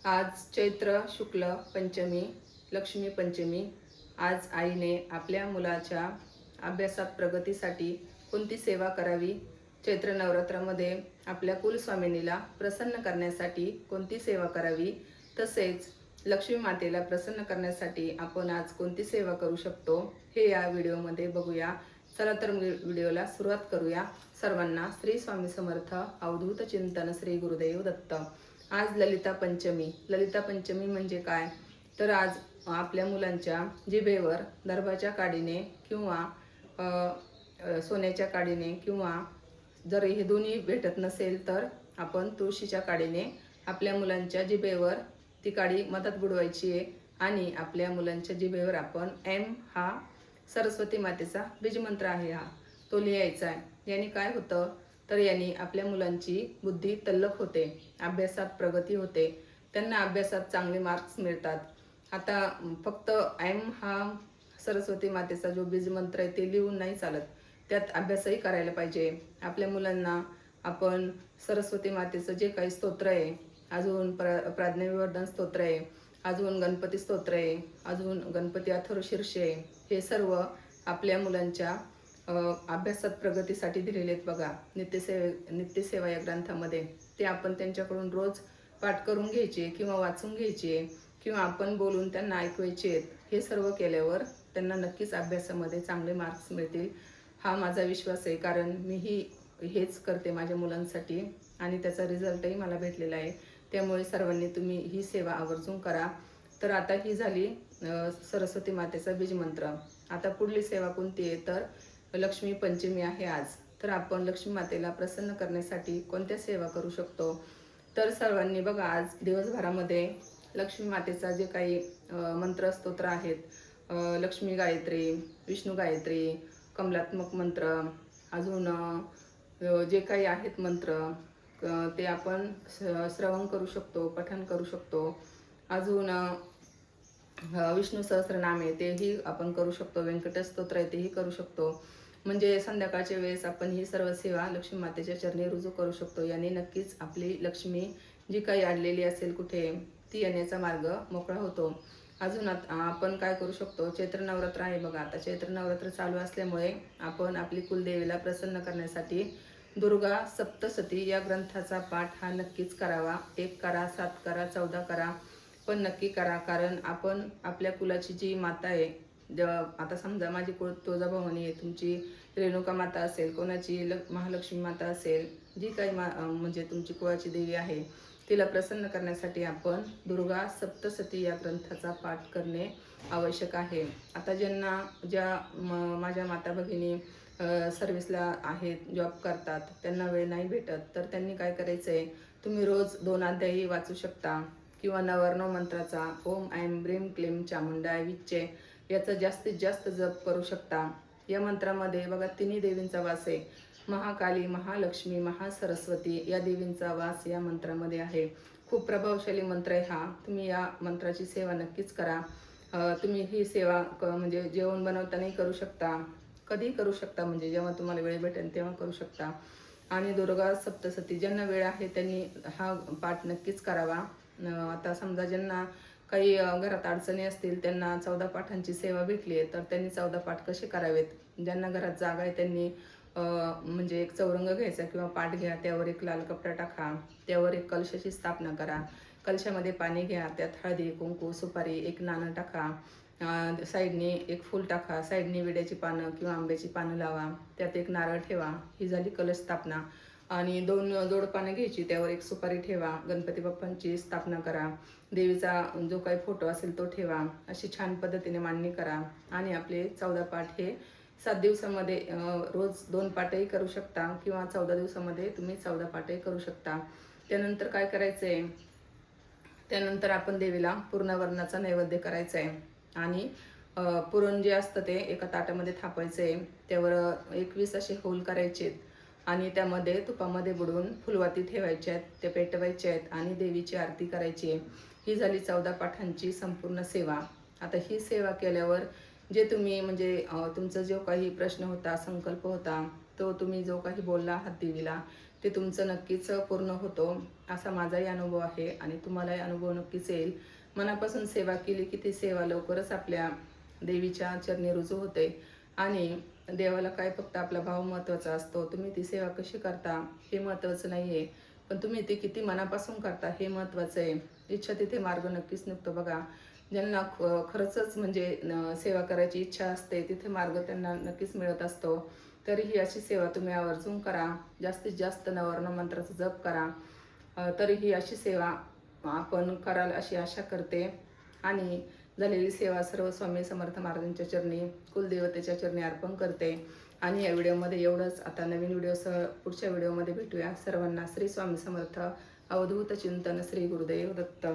आज चैत्र शुक्ल पंचमी, लक्ष्मी पंचमी. आज आईने आपल्या मुलाच्या अभ्यासात प्रगतीसाठी कोणती सेवा करावी? चैत्र नवरात्रामध्ये आपल्या कुलस्वामिनीला प्रसन्न करण्यासाठी कोणती सेवा करावी? तसेच लक्ष्मी मातेला प्रसन्न करण्यासाठी आपण आज कोणती सेवा करू शकतो, हे या व्हिडिओमध्ये बघूया. चला तर व्हिडिओला सुरुवात करूया. सर्वांना श्री स्वामी समर्थ. अवधूत चिंतन श्री गुरुदेव दत्त. आज ललिता पंचमी. ललिता पंचमी म्हणजे काय? तर आज आपल्या मुलांच्या जिभेवर दर्भाच्या काडीने किंवा सोन्याच्या काडीने, किंवा जर हे दोन्ही भेटत नसेल तर आपण तुळशीच्या काडीने आपल्या मुलांच्या जिभेवर ती काडी मधात बुडवायची आहे आणि आपल्या मुलांच्या जिभेवर आपण एम हा सरस्वती मातेचा बीजमंत्र आहे, हा तो लिहायचा आहे. याने काय होतं तर यांनी आपल्या मुलांची बुद्धी तल्लख होते, अभ्यासात प्रगती होते, त्यांना अभ्यासात चांगले मार्क्स मिळतात. आता फक्त एम हा सरस्वती मातेचा जो बीजमंत्र आहे ते लिहून नाही चालत, त्यात अभ्यासही करायला पाहिजे. आपल्या मुलांना आपण सरस्वती मातेचं जे काही स्तोत्र आहे, अजून प्राज्ञविवर्धन स्तोत्र आहे, अजून गणपती स्तोत्र आहे, अजून गणपती अथर्वशीर्ष आहे, हे सर्व आपल्या मुलांच्या अभ्यासात प्रगतीसाठी दिलेले आहेत बघा. नित्यसेवा या ग्रंथामध्ये ते आपण त्यांच्याकडून रोज पाठ करून घ्यायचे किंवा वाचून घ्यायचे किंवा आपण बोलून त्यांना ऐकवायचे. हे सर्व केल्यावर त्यांना नक्कीच अभ्यासामध्ये चांगले मार्क्स मिळतील, हा माझा विश्वास आहे. कारण मीही हेच करते माझ्या मुलांसाठी आणि त्याचा रिझल्टही मला भेटलेला आहे. त्यामुळे सर्वांनी तुम्ही ही सेवा आवर्जून करा. तर आता ही झाली सरस्वती मातेचा बीजमंत्र. आता पुढली सेवा कोणती आहे तर लक्ष्मी पंचमी आहे आज. तर आपण लक्ष्मी मातेला प्रसन्न करण्यासाठी कोणत्या सेवा करू शकतो? तर सर्वांनी बघा, आज दिवसभरामध्ये लक्ष्मी मातेचा जे काही मंत्र स्तोत्र आहेत, लक्ष्मी गायत्री, विष्णू गायत्री, कमलात्मक मंत्र, अजून जे काही आहेत मंत्र ते आपण श्रवण करू शकतो, पठण करू शकतो. अजून विष्णू सहस्रनाम आहे तेही आपण करू शकतो, व्यंकटेश स्तोत्र आहे तेही करू शकतो. म्हणजे संध्याकाळच्या वेळेस आपण ही सर्व सेवा लक्ष्मी मातेच्या चरणी रुजू करू शकतो. याने नक्कीच आपली लक्ष्मी जी काही अडलेली असेल कुठे, ती येण्याचा मार्ग मोकळा होतो. अजून आपण काय करू शकतो, चैत्र नवरात्र आहे बघा. आता चैत्र नवरात्र चालू असल्यामुळे आपण आपली कुलदेवीला प्रसन्न करण्यासाठी दुर्गा सप्तशती या ग्रंथाचा पाठ हा नक्कीच करावा. 1 करा, 7 करा, 14 करा, पण नक्की करा. कारण आपण आपल्या कुलाची जी माता आहे, आता समजा माझी कुळ तुळजाभवानी आहे, तुमची रेणुका माता असेल, कोणाची महालक्ष्मी माता असेल, जी काही म्हणजे तुमची कुळाची देवी आहे, तिला प्रसन्न करण्यासाठी आपण दुर्गा सप्तशती या ग्रंथाचा पाठ करणे आवश्यक आहे. आता ज्या माझ्या माता भगिनी सर्व्हिसला आहेत, जॉब करतात, त्यांना वेळ नाही भेटत, तर त्यांनी काय करायचं आहे, तुम्ही रोज 2 अध्यायी वाचू शकता किंवा नवरनव मंत्राचा ओम ऐं ब्रीम क्लीम चामुंडाय विच्चे याचा जास्तीत जास्त जप करू शकता. या मंत्रामध्ये बघा तिन्ही देवींचा वास आहे. महाकाली, महालक्ष्मी, महासरस्वती या देवींचा वास या मंत्रामध्ये आहे. खूप प्रभावशाली मंत्र आहे हा. तुम्ही या मंत्राची सेवा नक्कीच करा. तुम्ही ही सेवा म्हणजे जेवण बनवतानाही करू शकता, कधीही करू शकता, म्हणजे जेव्हा तुम्हाला वेळ भेटेल तेव्हा करू शकता. आणि दुर्गा सप्तशती ज्यांना वेळ आहे त्यांनी हा पाठ नक्कीच करावा. आता समजा ज्यांना काही घरात अडचणी असतील, त्यांना 14 पाठांची सेवा भेटली आहे, तर त्यांनी 14 पाठ कसे करावेत. ज्यांना घरात जागा आहे त्यांनी म्हणजे एक चौरंग घ्यायचा किंवा पाट घ्या, त्यावर एक लाल कपडा टाका, त्यावर एक कलशाची स्थापना करा, कलशामध्ये पाणी घ्या, त्यात हळदी, कुंकू, सुपारी, एक नाणं टाका, साईडने एक फूल टाका, साईडने विड्याची पानं किंवा आंब्याची पानं लावा, त्यात एक नारळ ठेवा. ही झाली कलश स्थापना. आणि 2 जोड पानं घ्यायची, त्यावर एक सुपारी ठेवा, गणपती बाप्पांची स्थापना करा, देवीचा जो काही फोटो असेल तो ठेवा. अशी छान पद्धतीने मांडणी करा आणि आपले 14 पाठ हे 7 दिवसामध्ये रोज 2 पाठही करू शकता किंवा 14 दिवसामध्ये तुम्ही 14 पाठही करू शकता. त्यानंतर काय करायचं आहे, त्यानंतर आपण देवीला पूर्णावरणाचा नैवेद्य करायचा आहे आणि पुरण जे असतं ते एका ताटामध्ये थापायचं आहे. त्यावर 21 असे होल करायचे आहेत आणि त्यामध्ये तुपामध्ये बुडवून फुलवाती ठेवायच्या आहेत, त्या पेटवायच्या आहेत आणि देवीची आरती करायची आहे. ही झाली 14 पाठांची संपूर्ण सेवा. आता ही सेवा केल्यावर जे तुम्ही म्हणजे तुमचा जो काही प्रश्न होता, संकल्प होता, तो तुम्ही जो काही बोलला आहात देवीला, ते तुमचं नक्कीच पूर्ण होतो असा माझाही अनुभव आहे आणि तुम्हालाही अनुभव नक्कीच येईल. मनापासून सेवा केली की ती सेवा लवकरच आपल्या देवीच्या चरणी रुजू होते आणि देवाला काय फक्त आपला भाव महत्त्वाचा असतो. तुम्ही ती सेवा कशी करता हे महत्त्वाचं नाही आहे, पण तुम्ही ती किती मनापासून करता हे महत्त्वाचं आहे. इच्छा तिथे मार्ग नक्कीच निघतो बघा. ज्यांना खरंच म्हणजे सेवा करायची इच्छा असते तिथे मार्ग त्यांना नक्कीच मिळत असतो. तरीही अशी सेवा तुम्ही आवर्जून करा. जास्तीत जास्त नवर्ण मंत्राचा जप करा. तरीही अशी सेवा आपण कराल अशी आशा करते. आणि झालेली सेवा सर्व स्वामी समर्थ महाराजांच्या चरणी, कुलदेवतेच्या चरणी अर्पण करते. आणि या व्हिडिओमध्ये एवढंच. आता नवीन व्हिडिओसह पुढच्या व्हिडिओमध्ये भेटूया. सर्वांना श्री स्वामी समर्थ. अवधूत चिंतन. श्री गुरुदेव दत्त.